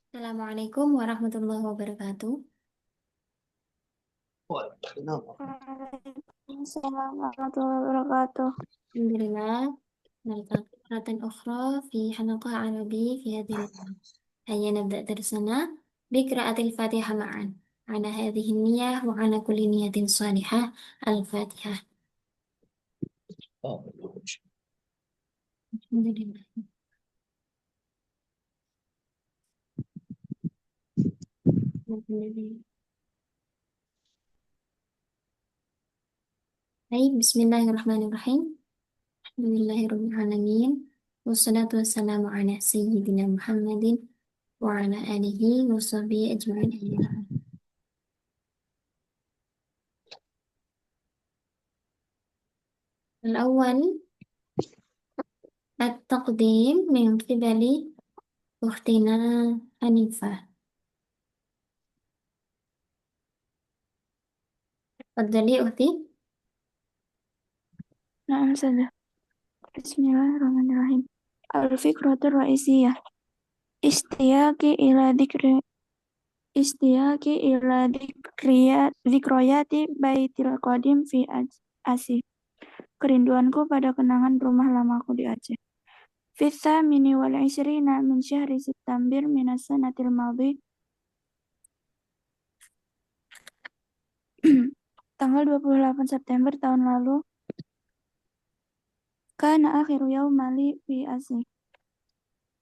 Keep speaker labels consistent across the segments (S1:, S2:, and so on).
S1: Assalamualaikum warahmatullahi wabarakatuh.
S2: Waalaikumsalam.
S3: Waalaikumsalam warahmatullahi wabarakatuh.
S1: Alhamdulillah. نلتقي مرة أخرى في حلقة عربي في هذه اللغة. هيا نبدأ درسنا بقراءة الفاتحة معا على هذه النية وعلى كل نية صالحة. الفاتحة. الحمد لله. الحمد لله. Baik, Bismillahirrahmanirrahim. Alhamdulillahirrahmanirrahim. Wassalatu wassalamu ala Sayyidina Muhammadin wa ala alihi wa sahbihi ajma'in. الأول التقديم من قبل أختنا حنيفة. تفضلي أختي.
S3: نعم سادة. بسم الله الرحمن الرحيم. الفكرة الرئيسية اشتياقي إلى ذكريات بيت القديم في Aceh. Kerinduanku pada kenangan rumah lamaku di Aceh. في الثامن والعشرين من شهر سبتمبر من السنة الماضية. Tanggal 28 September tahun lalu. Kana akhiru yaumali fi Aceh.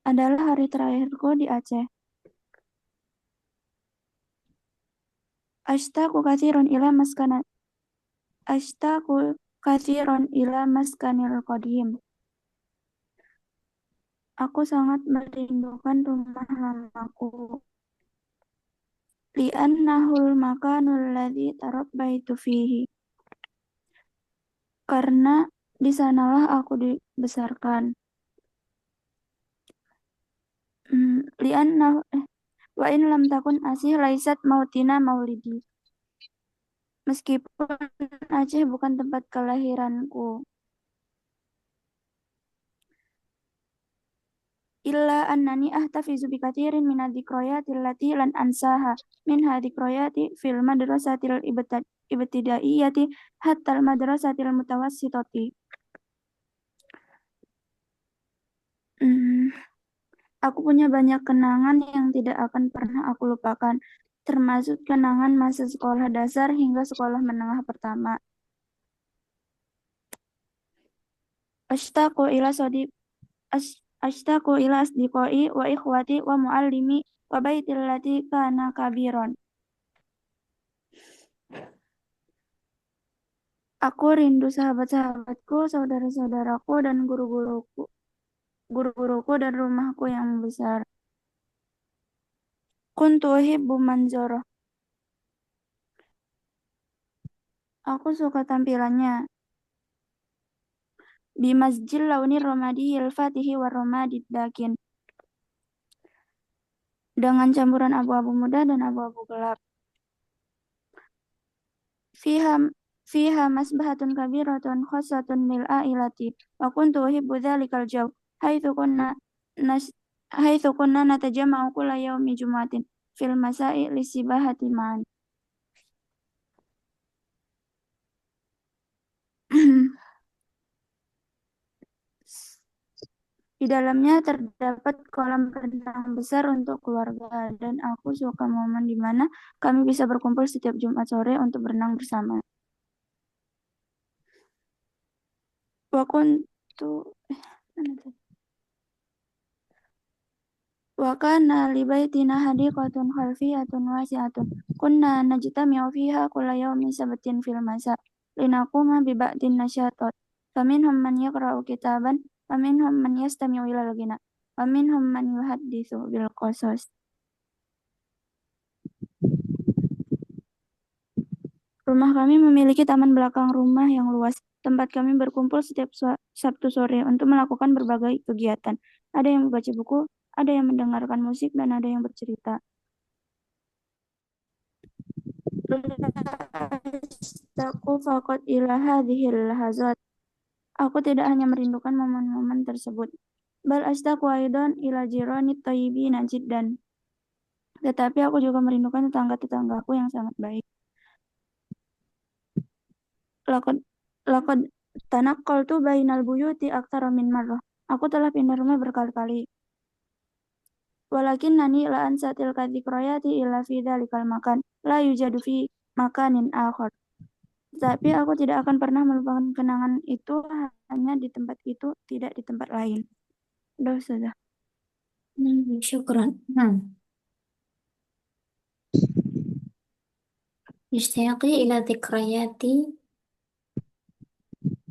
S3: Adalah hari terakhirku di Aceh. Ashtaqu katsiran ila maskanil qadim. Aku sangat merindukan rumah lamaku. Li'annahul makanul ladzi tarabbaitu fihi. Karena di sanalah aku dibesarkan. Li'annahu wa in lam takun Aceh laisat mautina maulidi. Meskipun Aceh bukan tempat kelahiranku. Illa annani ahtafizu bi katsirin min adh-dhikrayati allati lan ansaha minha dhikrayati fil madrasatil ibtidaiyati hatta al madrasatil mutawassitati. Aku punya banyak kenangan yang tidak akan pernah aku lupakan, termasuk kenangan masa sekolah dasar hingga sekolah menengah pertama. Ashtaqu ila asdiqai wa ikhwati wa muallimi wa baitil lati kana kabiron. Aku rindu sahabat-sahabatku, saudara-saudaraku, dan guru-guruku dan rumahku yang besar. Kuntu uhibbu manzarah. Aku suka tampilannya. Bimasjil launi romadiyil fatihi wa romadid dakin. Dengan campuran abu-abu muda dan abu-abu gelap. Fiha masbahatun kabiratun khosatun lil ailati. Wa kuntu uhibbu dhalikal jaw. Haitsu kunna natajama'u kulla yaumi jumu'atin fil masa'i lisibahati ma'an. Di dalamnya terdapat kolam renang besar untuk keluarga dan aku suka momen di mana kami bisa berkumpul setiap Jumat sore untuk berenang bersama. Wa kuntu Wa kana li baitina hadiqatun khalfiyatun wasi'atun. Kunna najtami'u fiha kulla yawmin sabtin fil masa. Linaquma bi ba'din nasyatat. Faminhum man yaqra'u kitaban, wa minhum man yastami'u ilal ghina, wa minhum man yuhadditsu bil qasas. Rumah kami memiliki taman belakang rumah yang luas. Tempat kami berkumpul setiap Sabtu sore untuk melakukan berbagai kegiatan. Ada yang membaca buku, ada yang mendengarkan musik, dan ada yang bercerita. Aku faqat ila hadhil lahazat. Aku tidak hanya merindukan momen-momen tersebut. Bal ashtaqu aidan ila jiranit thayyibina jiddan. Tetapi aku juga merindukan tetangga-tetanggaku yang sangat baik. Lakon lakon tanakkaltu bainal buyuti aktsara min marrah. Aku telah pindah rumah berkali-kali. Walakinnani la ansa tilka dzikrayati illa fi dzalikal makan. La yujadu fi makanin akhar. Tapi aku tidak akan pernah melupakan kenangan itu hanya di tempat itu, tidak di tempat lain. Udah, sudah.
S1: Syukran. Ishtiyaqi ila dzikrayati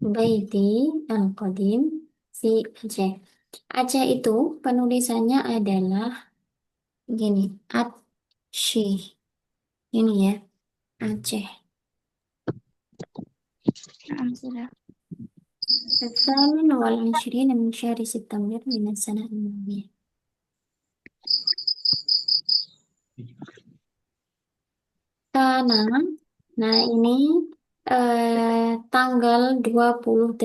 S1: baiti al-qadim fi Aceh. Aceh itu penulisannya adalah gini, Aceh. Ini ya, Aceh.
S3: Nah, sudah.
S1: الثامن والعشرين من شهر سبتمبر من السنة الماضية. Karena, nah ini tanggal 28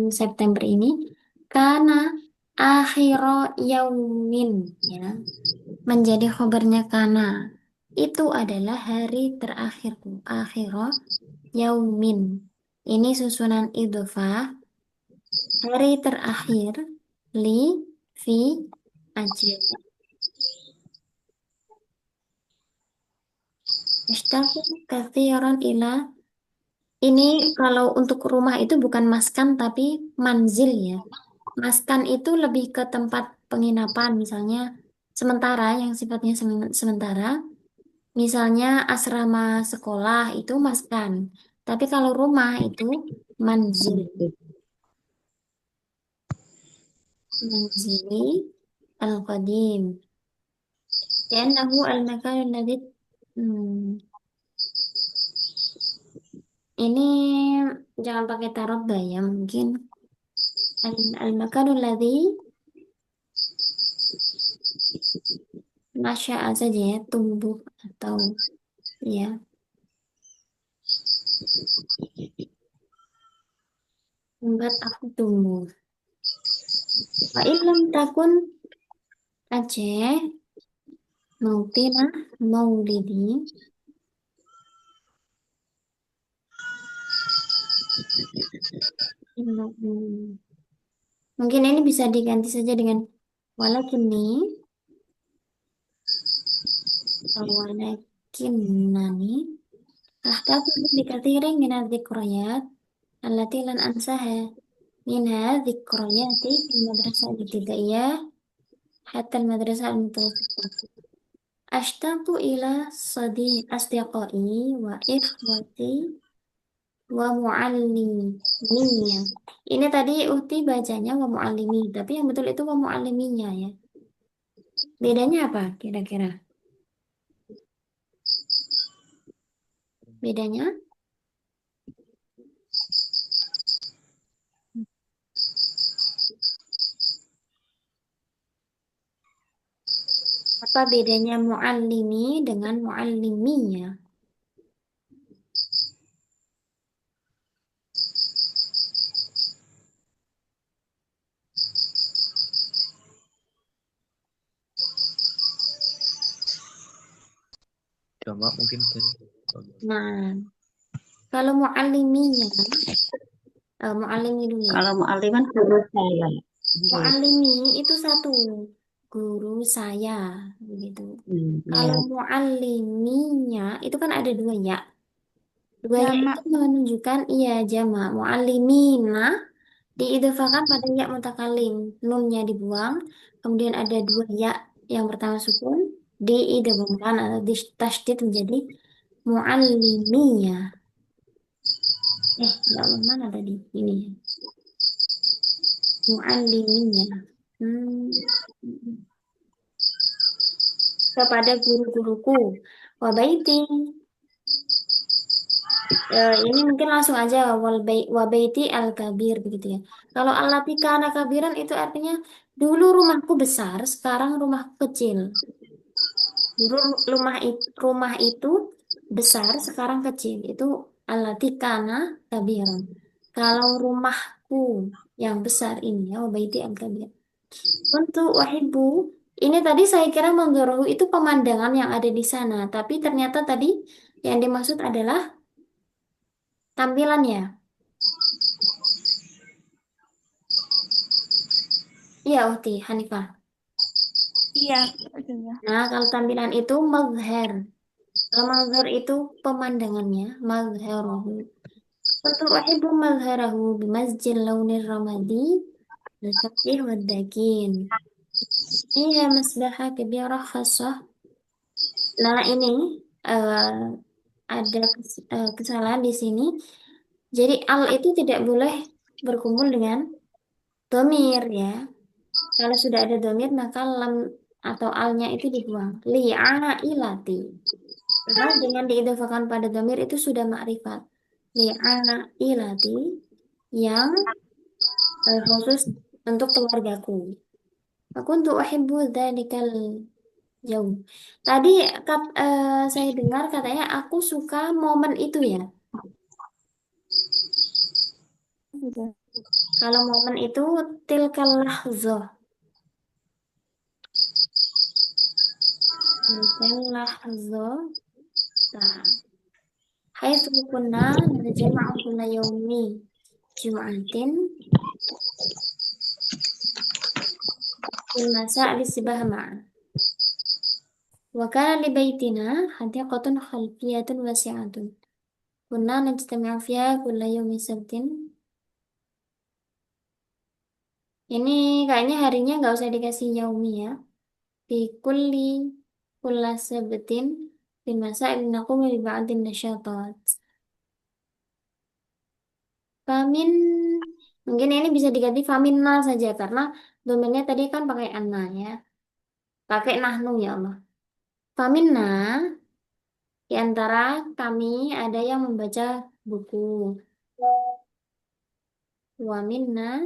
S1: September ini, karena akhiro yaumin, ya, menjadi khobarnya karena. Itu adalah hari terakhirku, akhiro yaumin. Ini susunan idhofah, hari terakhir, li, fi, Aceh. Ishtaku kathiran ila. Ini kalau untuk rumah itu bukan maskan tapi manzil ya. Maskan itu lebih ke tempat penginapan misalnya sementara yang sifatnya sementara. Misalnya asrama sekolah itu maskan. Tapi kalau rumah itu manzil. Manzili al-qadim. Liannahu al-makan alladhi hmm, ini jangan pakai tarot ya mungkin al-makan alladhi nasya'a saja ya, tumbuh atau ya, membuat aku tumbuh. Wa illam takun Aceh mautina maulidi. Hmm, Mungkin ini bisa diganti saja dengan walakini, walakinnani ahtafidu bikatsirin minadh dzikrayat allati lan ansaha minha dzikrayati fil madrasah al-ibtidaiyah hatta al-madrasah al-mutawassithah. Ashtaqu ila asdiqai wa ikhwati wa mualliminya. Ini tadi Uhti bacanya wa muallimi, tapi yang betul itu wa mualliminya ya. Bedanya apa kira-kira? Bedanya apa bedanya muallimi dengan mualliminya?
S2: Jamak mungkin tadi.
S1: Nah, kalau mualliminya, muallimi dulu ya.
S4: Kalau mu'alim kan guru saya.
S1: Muallimi itu satu, guru saya, begitu.
S4: Ya.
S1: Kalau mualliminya itu kan ada dua ya. Dua ya
S3: Jamak.
S1: itu menunjukkan iya jamak. Muallimina diidhofakan pada ya mutakalim. Nunnya dibuang. Kemudian ada dua ya yang pertama sukun. Diidghamkan atau tasydid menjadi muallimiyah. Ya Allah mana tadi? Ini muallimiyah. Hmm. Kepada guru-guruku. Wabaiti. Ini mungkin langsung aja wabaiti al-kabir begitu ya. Kalau al-latika anak kabiran itu artinya dulu rumahku besar, sekarang rumahku kecil. Dulu rumah itu besar, sekarang kecil. Itu al-latika anak kabiran. Kalau rumahku yang besar ini ya wabaiti al-kabir. Untuk wahibbu Ini tadi saya kira manzarahu itu pemandangan yang ada di sana, tapi ternyata tadi yang dimaksud adalah tampilannya. Iya, Uhti, Hanifah.
S3: Iya, Ustazah.
S1: Nah, kalau tampilan itu mazhar. Kalau mazhar itu pemandangannya, mazharuhu. Untuk uhibbu mazharahu bimasjid launir ramadi al-fatih wad-dakin. Fiha masbaha kabirah khassah. Nah, ini ada kesalahan di sini. Jadi al itu tidak boleh berkumpul dengan domir ya. Kalau sudah ada domir maka lam atau alnya itu dibuang. Li'ailati. Karena dengan diidhofakan pada domir itu sudah makrifat. Li'ailati yang khusus untuk keluargaku. Aku untuk uhibbu dzalikal jauh. Tadi saya dengar katanya aku suka momen itu ya.
S3: Sudah.
S1: Kalau momen itu tilkal lahzah. Tilkal lahzah. Nah, haitsu kunna najma'u kulla yaumi jum'atin fil masa' lisbah ma'a. Wa kana li baitina hadiqatun khalfiyatun wasi'atun. Kunna najtami'u fiha kulla yaumi sabtin. Ini kayaknya harinya nggak usah dikasih yaumi ya. Fi kulli kulla sabtin fil masa' naqumu bi ba'din nasyatat. Famin mungkin ini bisa diganti faminna saja karena domainnya tadi kan pakai anna ya. Pakai nahnu ya Allah. Faminna di antara kami ada yang membaca buku. Wa minna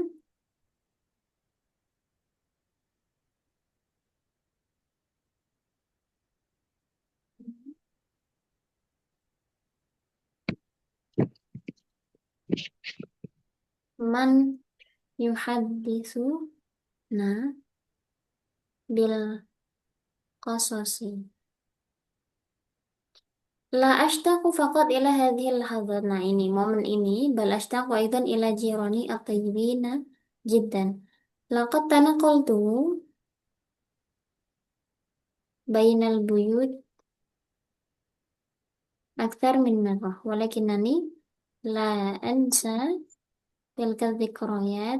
S1: man yuhaddisu na bil qasasi. La ashtaqu faqat ila hadhil lahadzat. Nah ini momen ini bal ashtaqu aidan ila jirani at-tayyibina jiddan. Laqad tanaqaltu bainal buyut akthar min marrah walakinani la ansa tilka dzikrayat.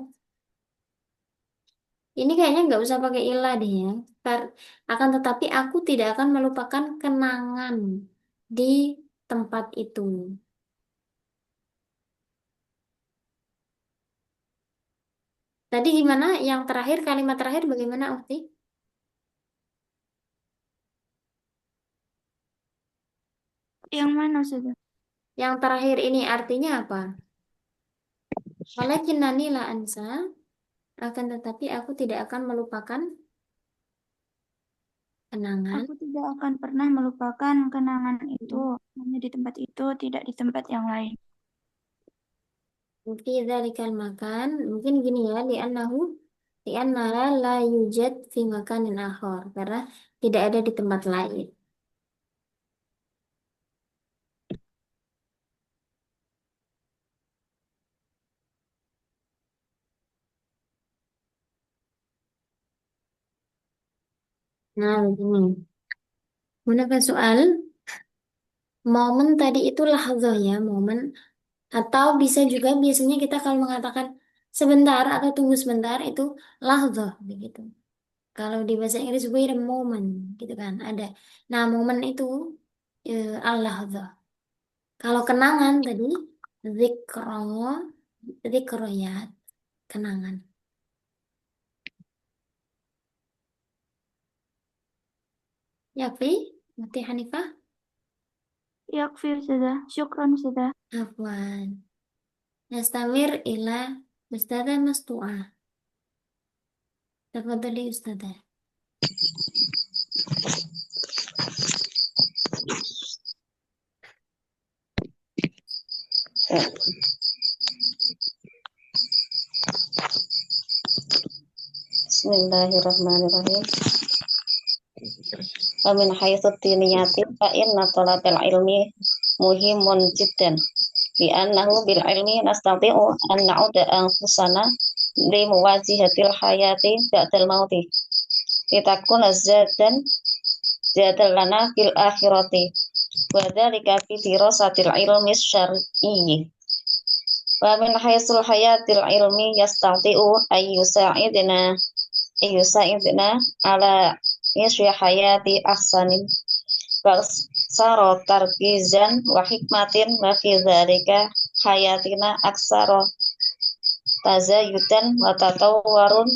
S1: Ini kayaknya nggak usah pakai ilah deh ya. Akan tetapi aku tidak akan melupakan kenangan di tempat itu. Tadi gimana? Yang terakhir, kalimat terakhir bagaimana, Ukti?
S3: Yang mana sudah?
S1: Yang terakhir ini artinya apa? Walakinnani la ansa, akan tetapi aku tidak akan melupakan kenangan.
S3: Aku tidak akan pernah melupakan kenangan itu, hanya di tempat itu, tidak di tempat yang lain.
S1: Fi dzalikal makan, mungkin gini ya, li'anna la yujad fi makanin akhar, karena tidak ada di tempat lain. Nah, begini. Gunakan soal momen tadi itu lahzah ya, momen atau bisa juga biasanya kita kalau mengatakan sebentar atau tunggu sebentar itu lahzah begitu. Kalau di bahasa Inggris wait a moment gitu kan ada. Nah, momen itu al-lahzah. Kalau kenangan tadi zikra, zikroyat, kenangan. Ya, Fi? Mati Hanifah?
S3: Yakfi sudah, syukran sudah.
S1: Afwan. Nastamir ila Ustadzah Mastu'ah. Tafadhali Ustadzah.
S4: Bismillahirrahmanirrahim. Wa min haitsu tiniyati fa inna talabal ilmi muhimun jiddan bi annahu bil ilmi nastati'u an na'uda anfusana li muwajihatil hayati ba'dal mauti litakuna zadan lana fil akhirati wa dzalika fi dirasatil ilmi syar'i wa min haitsul hayatil ilmi yastati'u ayyusa'idna ala isri hayati ahsanin bal saro tarkizan wa hikmatin wa fi dzalika hayatina aksara tazayudan wa tatawwarun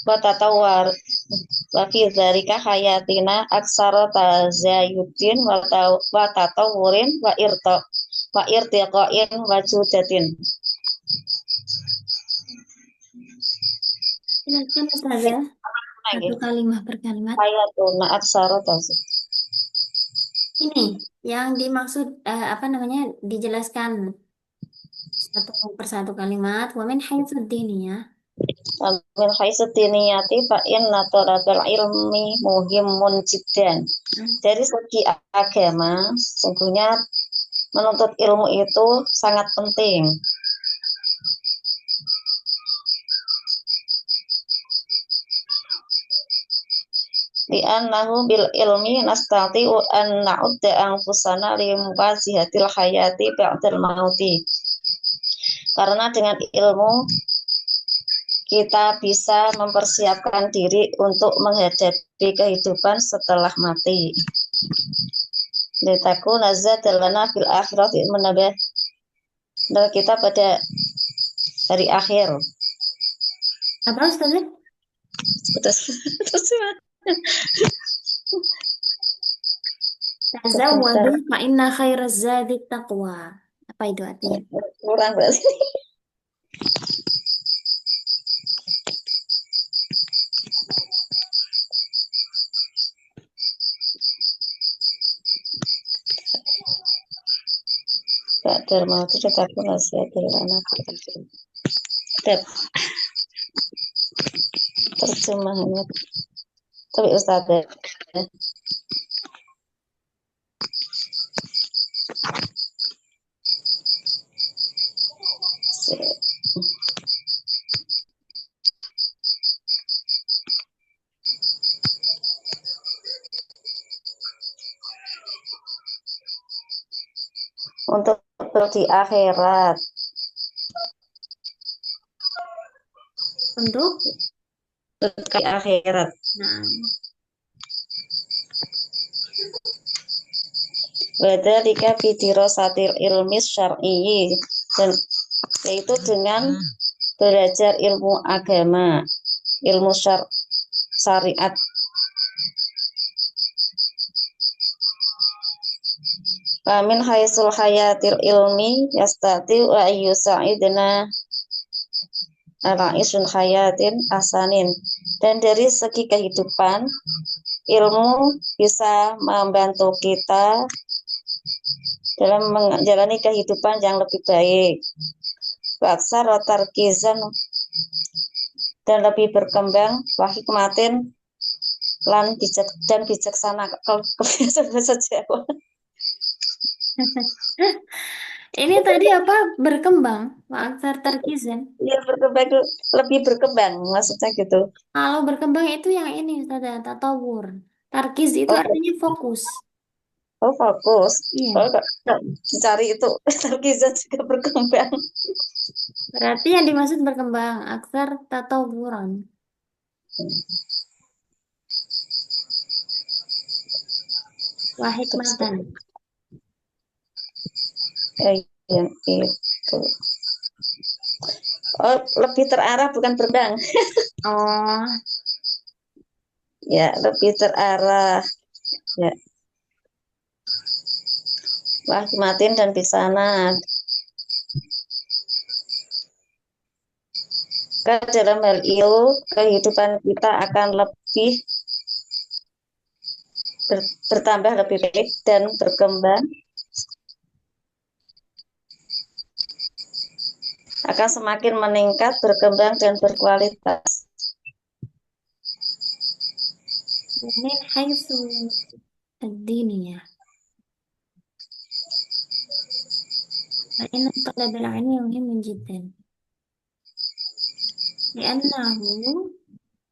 S4: wa tatawwar wa fi dzalika hayatina aksara tazayudin wa tatawwurin wa irtiqain wa judatin.
S1: Silakan Ustazah, satu kalimat per kalimat.
S4: Hayatuna aksara tazayud.
S1: Ini yang dimaksud apa namanya dijelaskan satu persatu kalimat. Wa min haitsu diniyah.
S4: Min haitsu diniyati fa inna talabal ilmi muhimun jiddan. Dari segi agama, sesungguhnya menuntut ilmu itu sangat penting. Di annahu bil ilmi nastati'u an na'udda anfusana li muwajihatil hayati ba'dal mauti. Karena dengan ilmu kita bisa mempersiapkan diri untuk menghadapi kehidupan setelah mati. Litakuna zadalana fil akhirati, menambah kita pada hari akhir.
S1: Apa Ustazah? Tazawwadu fa inna khairaz zadi taqwa. Apa itu artinya?
S4: Kurang berarti. Ba'dal mauti litakuna zadalana terjemahannya tapi Ustazah untuk di akhirat.
S1: Untuk
S4: Di akhirat.
S1: nah,
S4: Wadzalika fi dirasatil ilmi syar'i, dan yaitu dengan belajar ilmu agama, ilmu syariat. Min haitsul hayatil ilmi yastati wa ayyusa'idna ala isun hayatin asanin, dan dari segi kehidupan ilmu bisa membantu kita dalam menjalani kehidupan yang lebih baik. Baksa rotar kizan, dan lebih berkembang, wahikmatin lan bijak dan bijaksana. Kalau kebiasaan bahasa Jawa.
S1: ini tadi apa berkembang? Wa aktsar tarkizan.
S4: Iya, berkembang, lebih berkembang maksudnya gitu.
S1: Kalau berkembang itu yang ini Ustazah, tatawur. Tarkiz itu
S4: Oh,
S1: artinya fokus.
S4: oh fokus.
S1: Iya.
S4: Oh, dicari itu kizan juga berkembang.
S1: Berarti yang dimaksud berkembang aktsar tatawuran. Wa hikmatan.
S4: Yang itu. Oh, lebih terarah bukan berkembang.
S1: Oh,
S4: Ya, lebih terarah. Ya. Wahikmatin dan bijaksana. Dalam hal itu kehidupan kita akan lebih bertambah lebih baik dan berkembang, akan semakin meningkat, berkembang dan berkualitas.
S1: ومن حيث الدينية فإن طلب العلم مهم جدا لأنه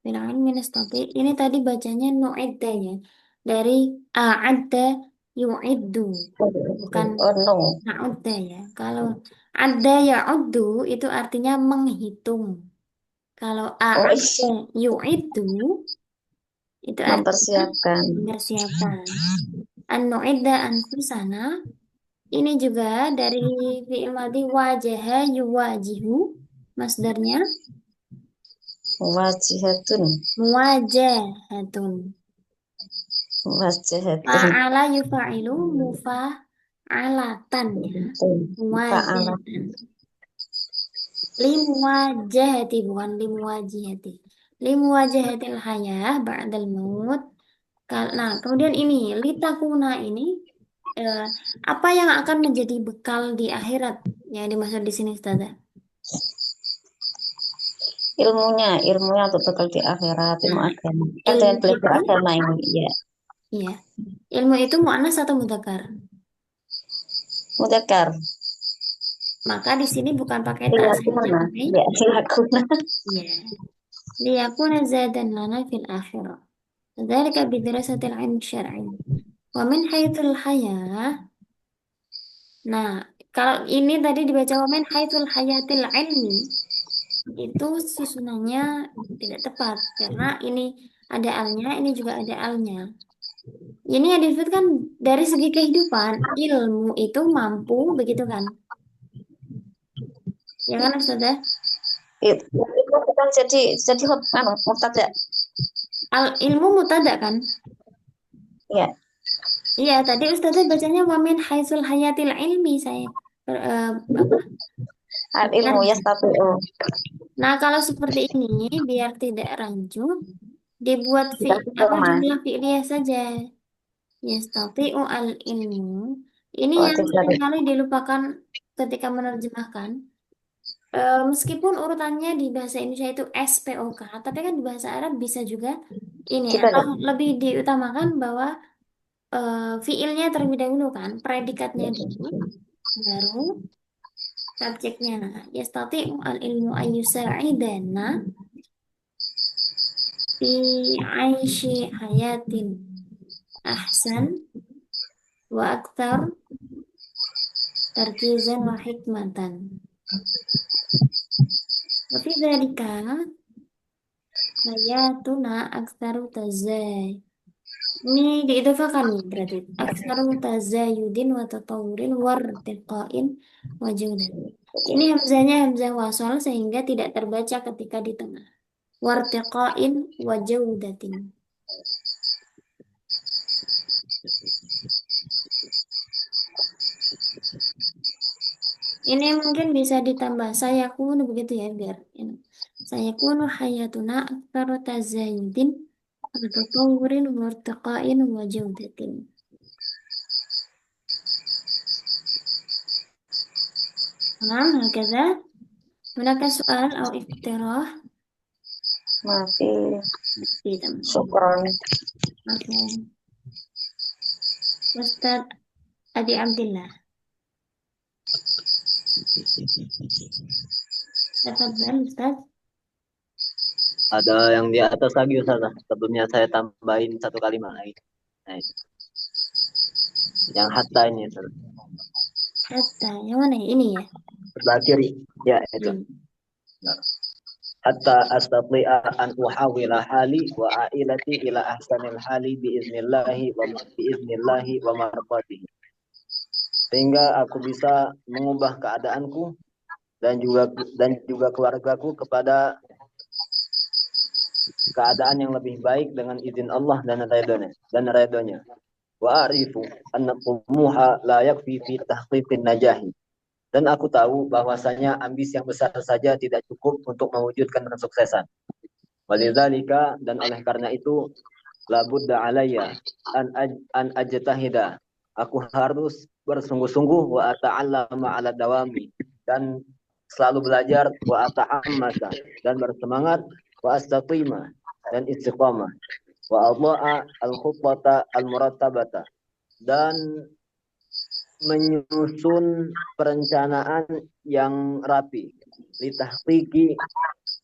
S1: بالعلم نستطيع ini tadi bacanya nu'idda ya dari a'adda yu'iddu bukan
S4: Oh no.
S1: na'udda ya kalau adda ya'uddu itu artinya menghitung kalau
S4: Oh
S1: a'adda yu'iddu itu artinya
S4: mempersiapkan.
S1: mempersiapkan an-nu'idda anfusana ini juga dari fi'il madhi wajaha yuwajihu masdarnya
S4: Wajihatun.
S1: muwajahatun
S4: Wajihatun.
S1: fa'ala yufa'ilu mufa'alatan ya
S4: Fa'ala.
S1: muwajahatan limuwajahati bukan limuwajihati limuwajahatil hayah ba'dal maut. Nah kemudian ini litakuna ini eh, apa yang akan menjadi bekal di akhirat yang dimaksud di sini Ustazah?
S4: Ilmunya untuk bekal di akhirat, ilmu
S1: Nah,
S4: agama. Kan dengan
S1: ilmu
S4: belajar
S1: itu,
S4: agama ini, ya.
S1: ya, ilmu itu muannas atau mudzakkar?
S4: Mudzakkar.
S1: Maka di sini bukan pakai tak saja,
S4: Liyakuna.
S1: pakai
S4: Ya, liyakuna.
S1: ya. Liyakuna zadan lana fil akhirah. Dzalika bidirasatil ilm syar'i. Wa min haitsul hayah. Nah, kalau ini tadi dibaca wa min haitsul hayatil ilmi itu susunannya tidak tepat karena ini ada alnya, ini juga ada alnya. Ini yang disebutkan dari segi kehidupan, ilmu itu mampu, begitu kan? Ya kan, Ustazah?
S4: Itu bukan jadi mubtada.
S1: Ilmu mutada kan?
S4: Ya,
S1: Iya, tadi Ustazah bacanya wamin haitsul hayatil ilmi saya apa?
S4: al ilmu
S1: Benar.
S4: yastati'u.
S1: Nah, kalau seperti ini biar tidak rancu, dibuat
S4: Dikasih
S1: apa
S4: koma.
S1: jumlah fi'liyah saja. Yastati'u al ilmu. Ini
S4: Oh,
S1: yang
S4: dikasih.
S1: seringkali dilupakan ketika menerjemahkan. Meskipun urutannya di bahasa Indonesia itu SPOK, tapi kan di bahasa Arab bisa juga ini
S4: Kita
S1: atau lebih diutamakan bahwa fiilnya terlebih dahulu kan, predikatnya dulu, baru subjeknya. Yastati'u al ilmu ayyusa'idana fi aishi hayatin ahsan wa aktar tarkizan wa hikmatan. Wa fi dzalika hayatuna aktaru tazay. Ini diidofakan nih berarti aksaru tazayudin wa tatawurin wartiqain wa judan. Ini hamzahnya hamzah wasal sehingga tidak terbaca ketika di tengah. Wartiqain wa jaudatin. Ini mungkin bisa ditambah sayakunu begitu ya biar ini. Sayakunu hayatuna aksaru tazayudin wa tatawurin wartiqain wa jaudatin. Nah, هكذا هناك سؤال أو اقتراح
S4: Masih
S1: في تمام
S4: syukron.
S1: مفهوم أستاذ أبي عبد الله تفضل أستاذ.
S2: Ada yang di atas lagi Ustazah. Sebelumnya saya tambahin satu kalimat lagi. Nah, yang hatta ini Ustazah.
S1: Hatta yang mana ya? Ini ya.
S2: Sebelah kiri. Ya, itu.
S1: Hmm.
S2: Hatta astati'a an uhawila hali wa ailati ila ahsanil hali biiznillahi wa marqatihi. Sehingga aku bisa mengubah keadaanku dan juga keluargaku kepada keadaan yang lebih baik dengan izin Allah dan ridhonya. Wa arifu anna tumuha la yakfi fi tahqiqin najahi. Dan aku tahu bahwasanya ambisi yang besar saja tidak cukup untuk mewujudkan kesuksesan. Walidzalika, dan oleh karena itu, la budda alayya an ajtahida. Aku harus bersungguh-sungguh wa ata'allama ala dawami, dan selalu belajar, wa ata'ammasa, dan bersemangat, wa astaqima, dan istiqamah. wa adha'a al-khuttata al-murattabata, dan menyusun perencanaan yang rapi, litahqiqi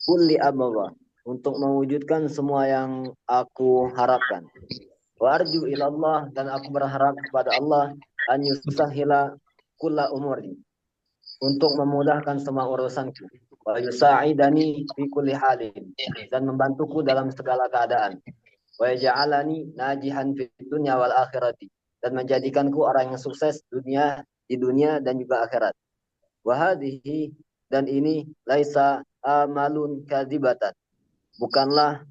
S2: kulli amra, untuk mewujudkan semua yang aku harapkan. Wa arju ilallah, dan aku berharap kepada Allah, an yusahhila kulla umuri, untuk memudahkan semua urusanku. Wa yusa'idani fi kulli halin, dan membantuku dalam segala keadaan. Wa yaj'alani najihan fid dunya wal akhirati, dan menjadikanku orang yang sukses di dunia dan juga akhirat. Wa hadhihi, dan ini laisa amalun kadzibatan, bukanlah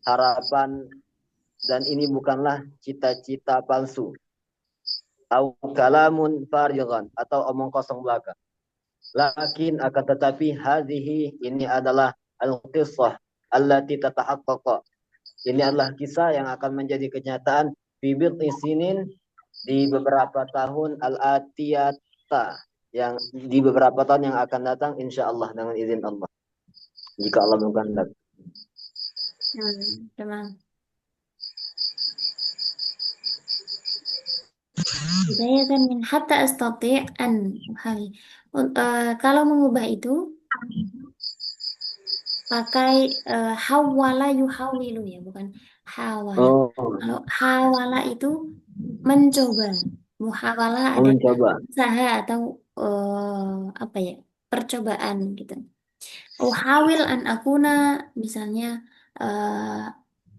S2: harapan, dan ini bukanlah cita-cita palsu. Au kalamun farighan, atau omong kosong belaka. Lakin akan tetapi hadhihi, ini adalah al-qissah allati tatahaqqaqa, ini adalah kisah yang akan menjadi kenyataan fi bid'i sinin, di beberapa tahun al-atiyata, yang di beberapa tahun yang akan datang insyaallah dengan izin Allah, jika Allah mengkehendaki.
S1: Teman. Bidayatan min hatta astati' an kalau mengubah itu pakai hawala yuhawilu ya, bukan hawala.
S2: Oh,
S1: Kalau hawala itu mencoba, muhawala ada
S2: mencoba.
S1: usaha atau apa ya, percobaan gitu. Uhawil an akuna, misalnya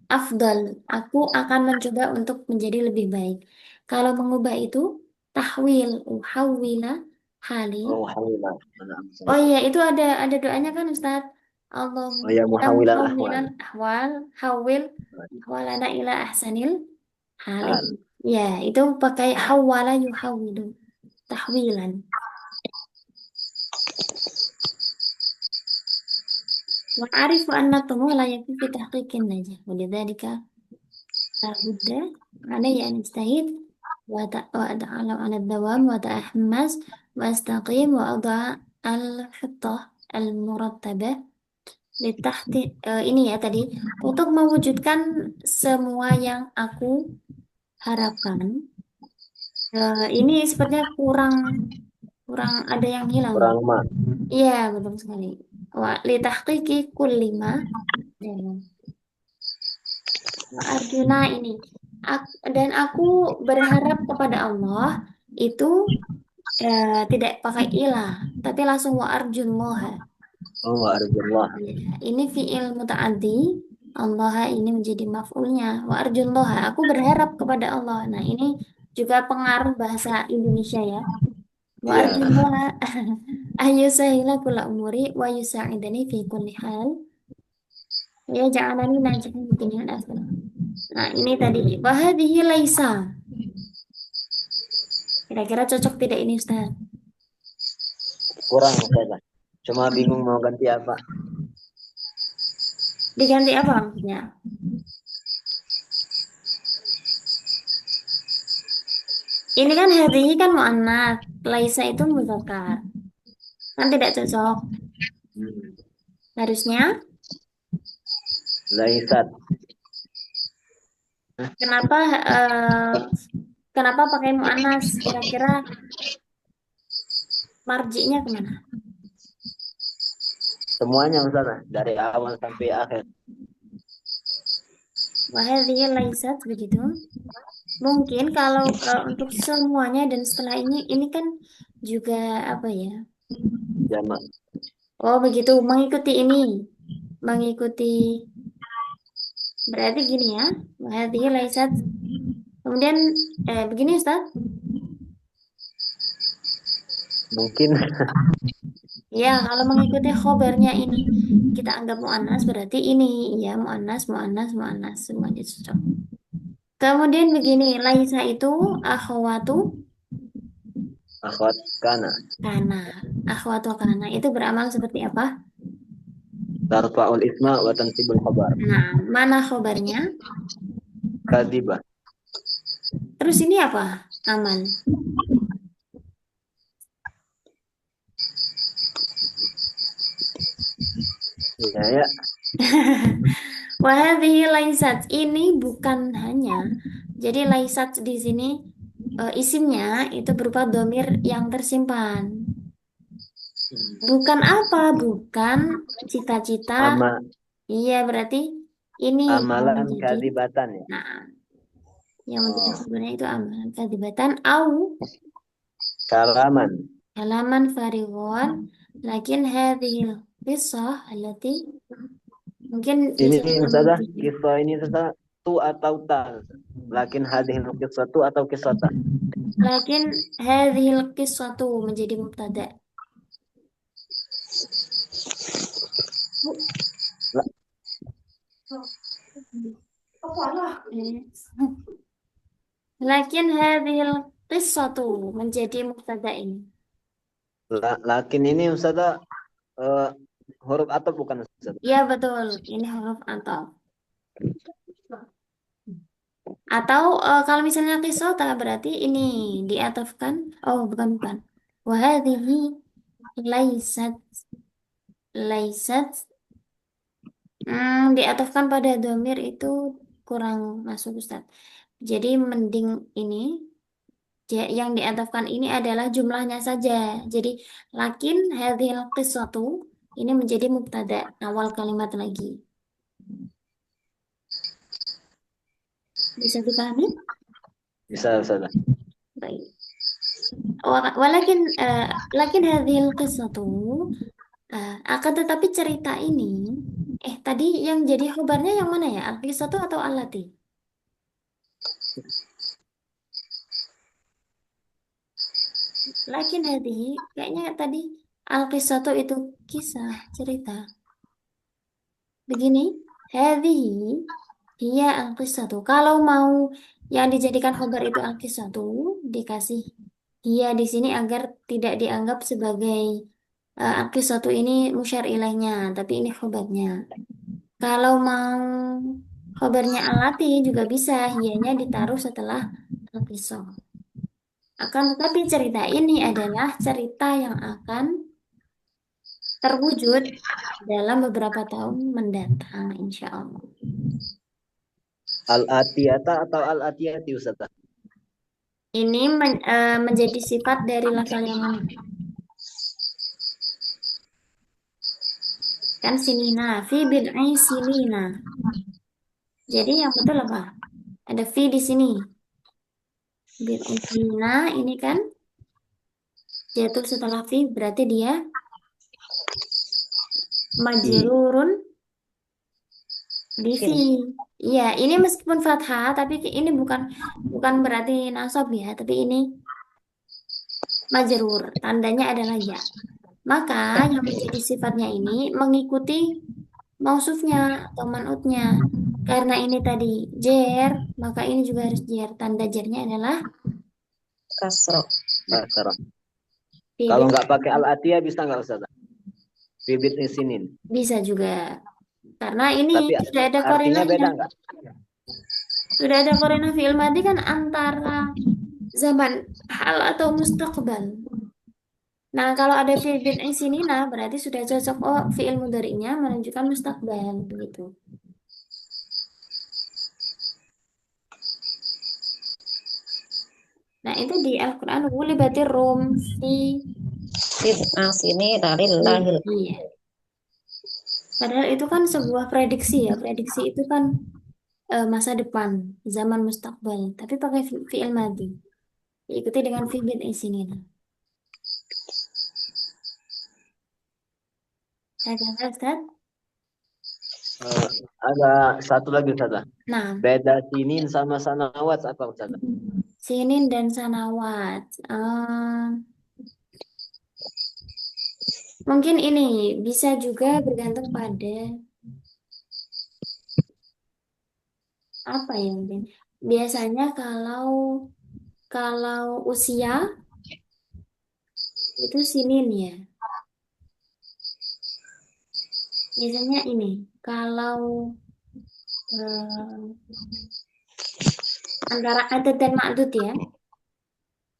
S1: afdal, aku akan mencoba untuk menjadi lebih baik. Kalau mengubah itu tahwil, uhawila hali.
S2: Oh, hawila.
S1: Oh iya, itu ada doanya kan Ustaz.
S2: Oh ya,
S1: Allahumma
S2: muhawilal ahwal.
S1: muhawwilan ahwal, hawil ahwalana ila ahsanil hali.
S2: Hal.
S1: Ya, itu pakai hawala yuhawilu, tahwilan. وأعرف أن الطموح لا يكفي في تحقيق النجاح ولذلك لا بد علي أن أجتهد وأتعلم على الدوام وأتحمس وأستقيم وأضع الخطة المرتبة ini ya tadi, untuk mewujudkan semua yang aku harapkan. Ini sepertinya kurang kurang ada yang hilang.
S2: Kurang ma.
S1: Iya, betul sekali. Wa li tahqiqi kulli ma Arjuna ini. Dan aku berharap kepada Allah itu tidak pakai ilah, tapi langsung wa arjullaha.
S2: Oh, wa arjullah.
S1: Ya, ini fi'il muta'addi. Allah ini menjadi maf'ulnya. Wa arjullaha, aku berharap kepada Allah. Nah, ini juga pengaruh bahasa Indonesia ya. Wa
S2: Iya.
S1: arjullaha ayyusahila kulla umuri wa yusa'idani fi kulli hal. Ya ja'alani najihan di dunia dan akhirat. Nah, ini tadi. Wa hadhihi laisa. Kira-kira cocok tidak ini, Ustaz?
S2: Kurang, Ustazah. Cuma bingung mau ganti apa.
S1: Diganti apa maksudnya? Ini kan hadhihi kan mu'annats, laisa itu mudzakkar. Kan tidak cocok. Harusnya
S2: Laisat.
S1: kenapa kenapa pakai mu'annas? Kira-kira marjinya kemana?
S2: Semuanya, Ustazah, dari awal sampai akhir.
S1: Wa hadhihi laisat, begitu. Mungkin kalau untuk semuanya dan setelah ini kan juga apa ya?
S2: Jamak.
S1: Oh, begitu, mengikuti ini. Mengikuti, berarti gini ya. Wa hadhihi laisat. Kemudian begini Ustaz.
S2: Mungkin.
S1: Ya, kalau mengikuti khobarnya ini kita anggap mu'annas, berarti ini ya mu'annas, mu'annas, mu'annas, semuanya cocok. Kemudian begini, laisa itu akhwatu
S2: Akhwat kana.
S1: kana. Akhwatu kana itu beramal seperti apa?
S2: Tarfa'ul isma wa tansibul khabar.
S1: Nah, mana khobarnya?
S2: Kadibah.
S1: Terus ini apa? Amal.
S2: Ya, ya.
S1: Wahadhihi laisat ini bukan hanya. Jadi laisat di sini isimnya itu berupa domir yang tersimpan. Bukan apa? Bukan cita-cita.
S2: Ama,
S1: Iya, berarti ini yang
S2: amalan
S1: menjadi.
S2: kadibatan ya.
S1: Nah, yang menjadi
S2: Oh,
S1: sebenarnya itu amalan kadibatan au
S2: kalaman.
S1: halaman farigon. Lakin hadhil qissah alati mungkin
S2: Ini
S1: bisa
S2: Ustazah,
S1: diamati.
S2: kisah ini Ustazah tu atau ta. Lakin hadhil kisah tu atau kisah ta.
S1: Lakin hadhil qissatu menjadi mubtada.
S2: La-
S1: Lakin hadhil qissatu menjadi mubtada ini.
S2: lakin ini Ustazah eh, huruf atau bukan Ustazah?
S1: Ya betul, ini huruf atau. Atau kalau misalnya qissata berarti ini diatofkan. Oh, bukan. Wahadhihi laisat laisat diatofkan pada domir itu kurang masuk Ustaz. Jadi mending ini yang diatofkan ini adalah jumlahnya saja. Jadi lakin hadhil qissatu ini menjadi mubtada awal kalimat lagi. Bisa dipahami?
S2: Bisa Ustazah.
S1: Baik. Walakin lakin hadhil qissatu akan tetapi cerita ini tadi yang jadi khobarnya yang mana ya? Al-qissatu atau alati? Lakin hadhihi kayaknya tadi al-qissatu itu kisah, cerita. Begini, hadhihi hiya al-qissatu. Kalau mau yang dijadikan khobar itu al-qissatu, dikasih hiya di sini agar tidak dianggap sebagai al-qissatu ini musyar ilaihnya, tapi ini khobarnya. Kalau mau khobarnya alati juga bisa, hiyanya ditaruh setelah al-qissah. Akan tetapi cerita ini adalah cerita yang akan terwujud dalam beberapa tahun mendatang, insya Allah.
S2: Al-atiyata atau al-atiyati Ustazah?
S1: Ini menjadi sifat dari lafal yang mana? Kan sinina, fi bid'i sinina. Jadi yang betul apa? Ada fi di sini. Bid'i sinina ini kan jatuh setelah fi berarti dia
S2: I.
S1: majrurun di fi.
S4: Fin.
S1: Iya, ini meskipun fathah tapi ini bukan bukan berarti nasab ya, tapi ini majrur. Tandanya adalah ya. Maka yang menjadi sifatnya ini mengikuti mausufnya atau manutnya. Karena ini tadi jer, maka ini juga harus jer. Tanda jernya adalah
S4: Kasro.
S2: Kasrah. Kalau
S1: bibit.
S2: nggak pakai al-atiyah bisa nggak Ustazah? Bibit isinin.
S1: Bisa juga. Karena ini
S2: Tapi
S1: sudah ada
S2: artinya
S1: korinahnya.
S2: beda nggak?
S1: Sudah ada korinah fi'il madhi kan antara zaman hal atau mustaqbal. Nah, kalau ada fi'il bid'i sini, nah berarti sudah cocok. Oh, fi'il mudhari'nya menunjukkan mustaqbal begitu. Nah, itu di Al-Quran ghulibatir rum fi
S4: Bid'ah sini dari lahir.
S1: iya. Padahal itu kan sebuah prediksi ya. Prediksi itu kan masa depan, zaman mustaqbal. Tapi pakai fi'il madhi. Diikuti dengan fi bid'i sini. Ada Ustaz?
S2: Eh, ada satu lagi Ustazah.
S1: Nah,
S2: Beda sinin sama sanawat apa Ustazah?
S1: sinin dan sanawat. Mungkin ini bisa juga bergantung pada apa ya mungkin. Biasanya kalau kalau usia itu sinin ya. Biasanya ini kalau eh, antara adad dan ma'dud ya.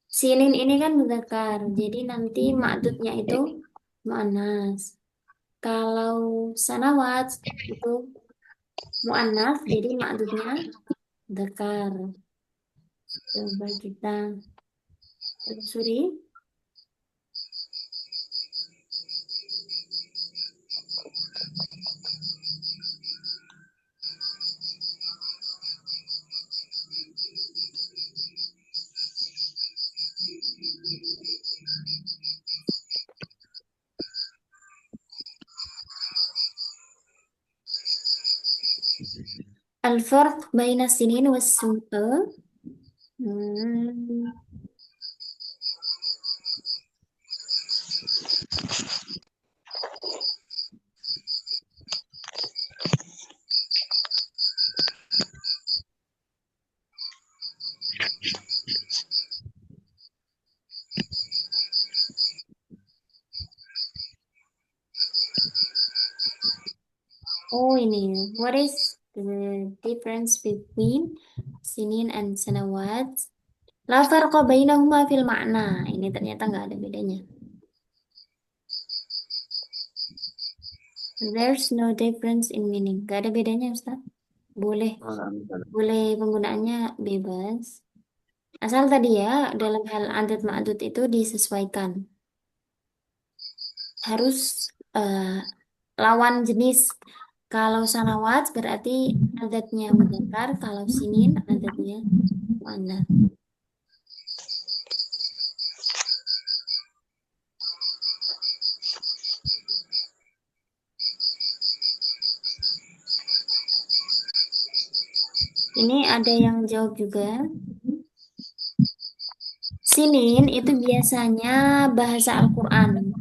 S1: Sinin ini kan mudzakkar. Jadi nanti ma'dudnya itu muannas. Kalau sanawat itu Mu'annas, jadi ma'dudnya dzakar. Coba kita telusuri. Al-farq baina sinin was su'a. Hmm. Oh ini, what is the difference between sinin and sanawat? La farqa bainahuma fil makna. Ini ternyata nggak ada bedanya. There's no difference in meaning. Nggak ada bedanya, Ustaz. Boleh, boleh penggunaannya bebas. Asal tadi ya, dalam hal adat ma'dud itu disesuaikan. Harus lawan jenis. Kalau sanawat berarti adatnya mudzakkar, kalau sinin adatnya muannats. Ini ada yang jawab juga. Sinin itu biasanya bahasa Al-Quran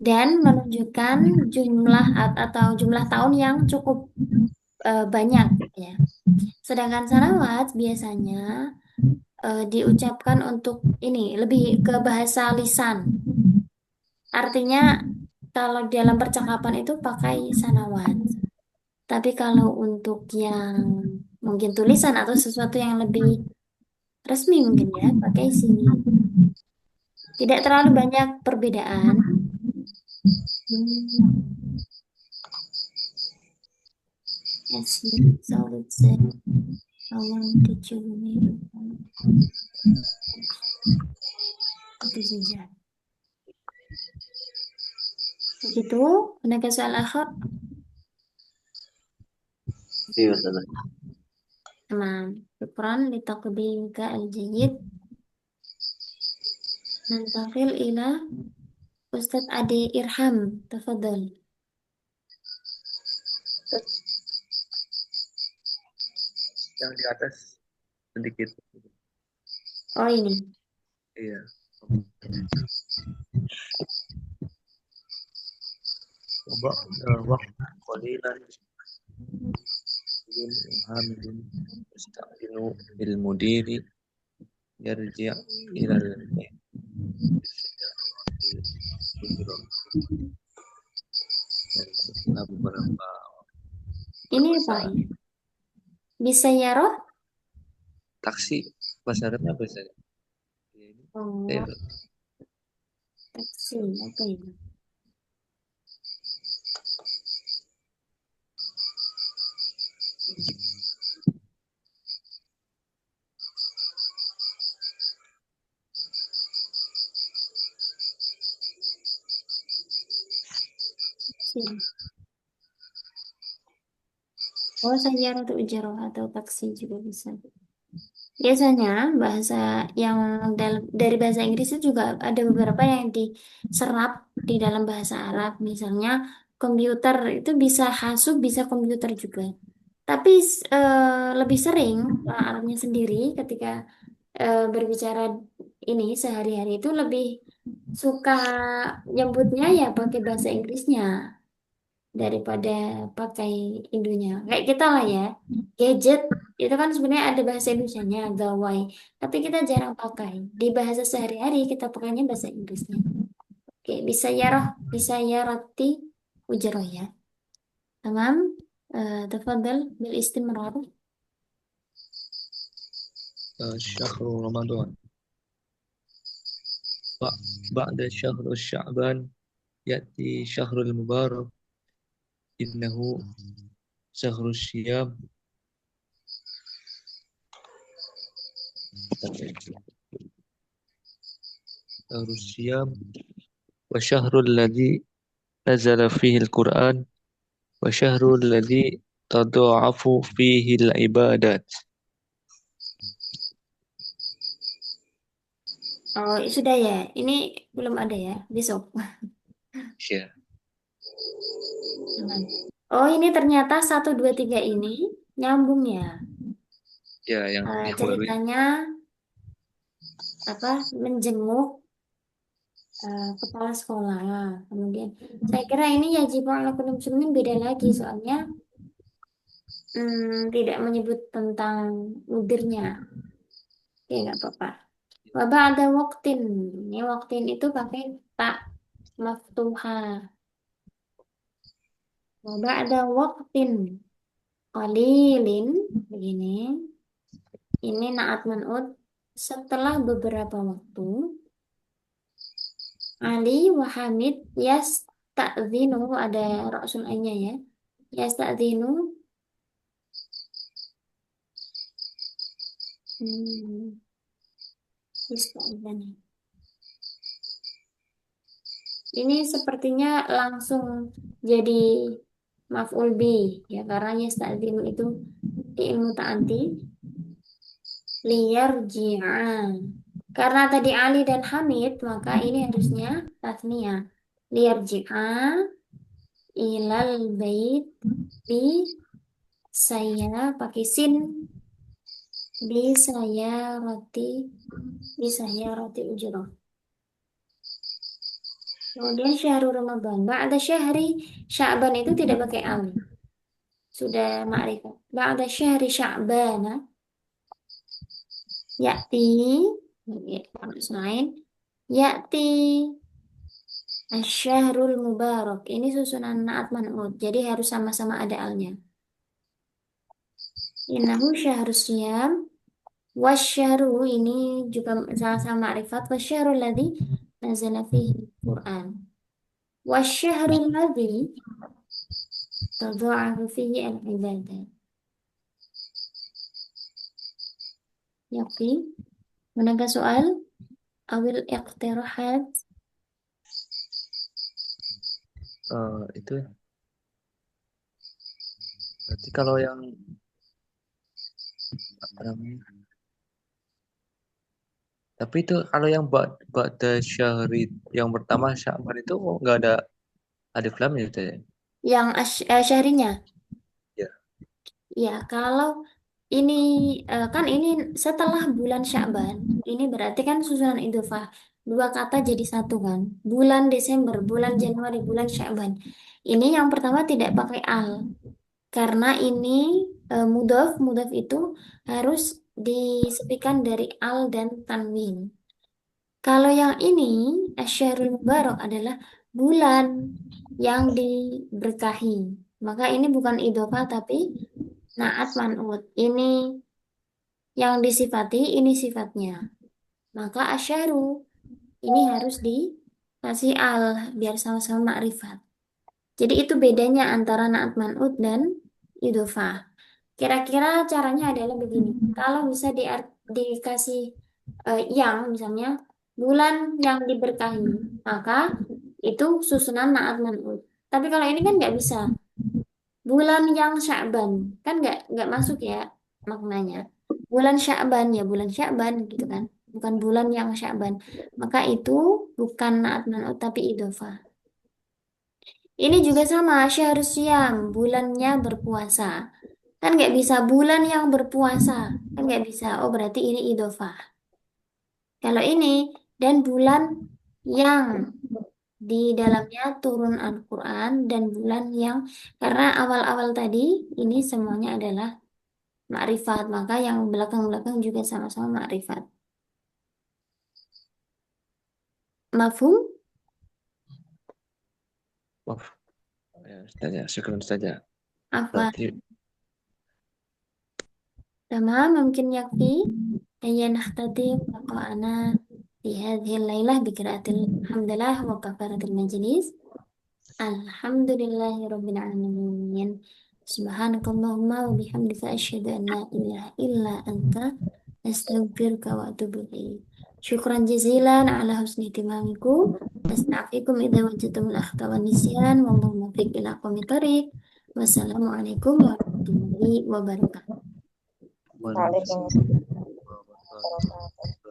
S1: dan menunjukkan jumlah atau jumlah tahun yang cukup banyak ya. Sedangkan sanawat biasanya diucapkan untuk ini lebih ke bahasa lisan. Artinya kalau dalam percakapan itu pakai sanawat. Tapi kalau untuk yang mungkin tulisan atau sesuatu yang lebih resmi mungkin ya pakai sini. Tidak terlalu banyak perbedaan. Yes, so let's say how long did you need? Itu saja. Begitu, ada soal akhir.
S2: Iya, Ustaz.
S1: Tamam. Syukran li taqdimika al-jayyid. Nantaqil ila Ustadz Ade Irham. Tafadhal.
S5: Yang di atas sedikit.
S1: Oh ini.
S5: Iya. Coba waktu qalilan hamdun mustaqinu bil mudiri yarji' ila al beberapa
S1: Ini apa ya? Bisa ya roh?
S5: taksi bahasa Arabnya apa saja?
S1: Oh, taksi apa ini? Taksi. Oh, sayyarah atau ujarah atau taksi juga bisa. Biasanya bahasa yang dari bahasa Inggris itu juga ada beberapa yang diserap di dalam bahasa Arab. Misalnya komputer itu bisa hasub, bisa komputer juga. Tapi lebih sering Arabnya sendiri ketika berbicara ini sehari-hari itu lebih suka nyebutnya ya pakai bahasa Inggrisnya daripada pakai Indonya. Kayak kita lah ya, gadget itu kan sebenarnya ada bahasa Indonesianya, gawai. Tapi kita jarang pakai. Di bahasa sehari-hari kita pakainya bahasa Inggrisnya. Oke, bisa ya roti, ujarah ya. Tamam. Tafadhal bil istimrar.
S5: syahru Ramadan ba'da syahru Sya'ban ya'ti syahrul mubarak innahu Syahrul Syam. Syahrul Syam. Wa syahrul ladzi nazala fihi al-Qur'an. Wa syahrul ladzi tadha'afu fihi al-ibadat.
S1: Oh, sudah ya. Ini belum ada ya. Besok.
S5: Ya,
S1: Jangan. Oh, ini ternyata 1, 2, 3 ini nyambung ya.
S5: ya yang baru ini.
S1: Ceritanya apa? Menjenguk kepala sekolah. Kemudian saya kira ini yajib ala kulli muslimin beda lagi soalnya tidak menyebut tentang udurnya. Oke, nggak apa-apa. Wabah ada waktin. Ini waktin itu pakai tak maftuha. Wabah ada waktin. Qalilin. Begini. Ini naat man'ud. Setelah beberapa waktu. Ali wa Hamid yasta'zinu. Ada Rasul A-nya ya. Yasta'zinu. Yasta'zinu. Ini sepertinya langsung jadi maf'ul bi ya karena yasta'dzinu itu fi'il muta'addi liyarji'a. Karena tadi Ali dan Hamid maka ini harusnya tasniyah. Liyarji'a ilal bait bi saya pakai sin bi saya roti ujroh. Kemudian syahrul Ramadan. Ba'da syahri Sya'ban itu tidak pakai al. Sudah ma'rifat. Ba'da syahri Sya'bana ya'ti ya, lain ya'ti asyahrul mubarak. Ini susunan naat man'ud. Jadi harus sama-sama ada alnya. Innahu syahrus syam wasyahru ini juga sama-sama ma'rifat wasyahrul ladzi nazala fihi Quran. Wasyahrul ladzi tadha'afu fihi al-ibadat. Yakfi. Manakah soal? Awil iqtirahat.
S5: Itu ya. Berarti kalau yang apa namanya? Tapi itu kalau yang ba'da syahri yang pertama Sya'ban itu nggak ada alif lam gitu ya.
S1: Yang syahrinya.
S5: Ya.
S1: Ya, kalau ini kan ini setelah bulan Sya'ban, ini berarti kan susunan idhofah. Dua kata jadi satu kan. Bulan Desember, bulan Januari, bulan Sya'ban. Ini yang pertama tidak pakai al. Karena ini mudhaf itu harus disepikan dari al dan tanwin. Kalau yang ini, Asyarul Mubarak adalah bulan yang diberkahi. Maka ini bukan idhofah tapi naat man'ud. Ini yang disifati, ini sifatnya. Maka asyaru ini harus dikasih al biar sama-sama makrifat. Jadi itu bedanya antara naat man'ud dan idhofah. Kira-kira caranya adalah begini. Kalau bisa dikasih yang misalnya bulan yang diberkahi, maka itu susunan naat man'ud. Tapi kalau ini kan nggak bisa. Bulan yang Sya'ban kan nggak masuk ya maknanya. Bulan Sya'ban ya bulan Sya'ban gitu kan. Bukan bulan yang Sya'ban. Maka itu bukan naat man'ud tapi idhofah. Ini juga sama syahrus syam, bulannya berpuasa. Kan nggak bisa bulan yang berpuasa. Kan nggak bisa. Oh berarti ini idhofah. Kalau ini dan bulan yang di dalamnya turun Al-Quran dan bulan yang karena awal-awal tadi ini semuanya adalah makrifat, maka yang belakang-belakang juga sama-sama makrifat. Mafhum?
S5: Maaf. Ya, Ustaz ya, syukur Ustaz ya.
S1: Apa?
S5: Berarti
S1: Tamam, mungkin yakfi. Ayya nahtati waqa'ana fi hadhihi al-lailah bi qiraatil hamdalah wa kafaratil majlis. Alhamdulillahi rabbil alamin. Subhanakallahumma wa bihamdika asyhadu an la ilaha illa anta astaghfiruka wa atubu ilaik. Syukran jazilan ala husni timamikum. Astaghfirukum idza wajadtumul akhta wan nisyan wallahu muwaffiq ila aqwamit thoriq. Wassalamualaikum warahmatullahi wabarakatuh.
S5: Waalaikumsalam
S4: Waalaikumsalam.
S5: warahmatullahi wabarakatuh.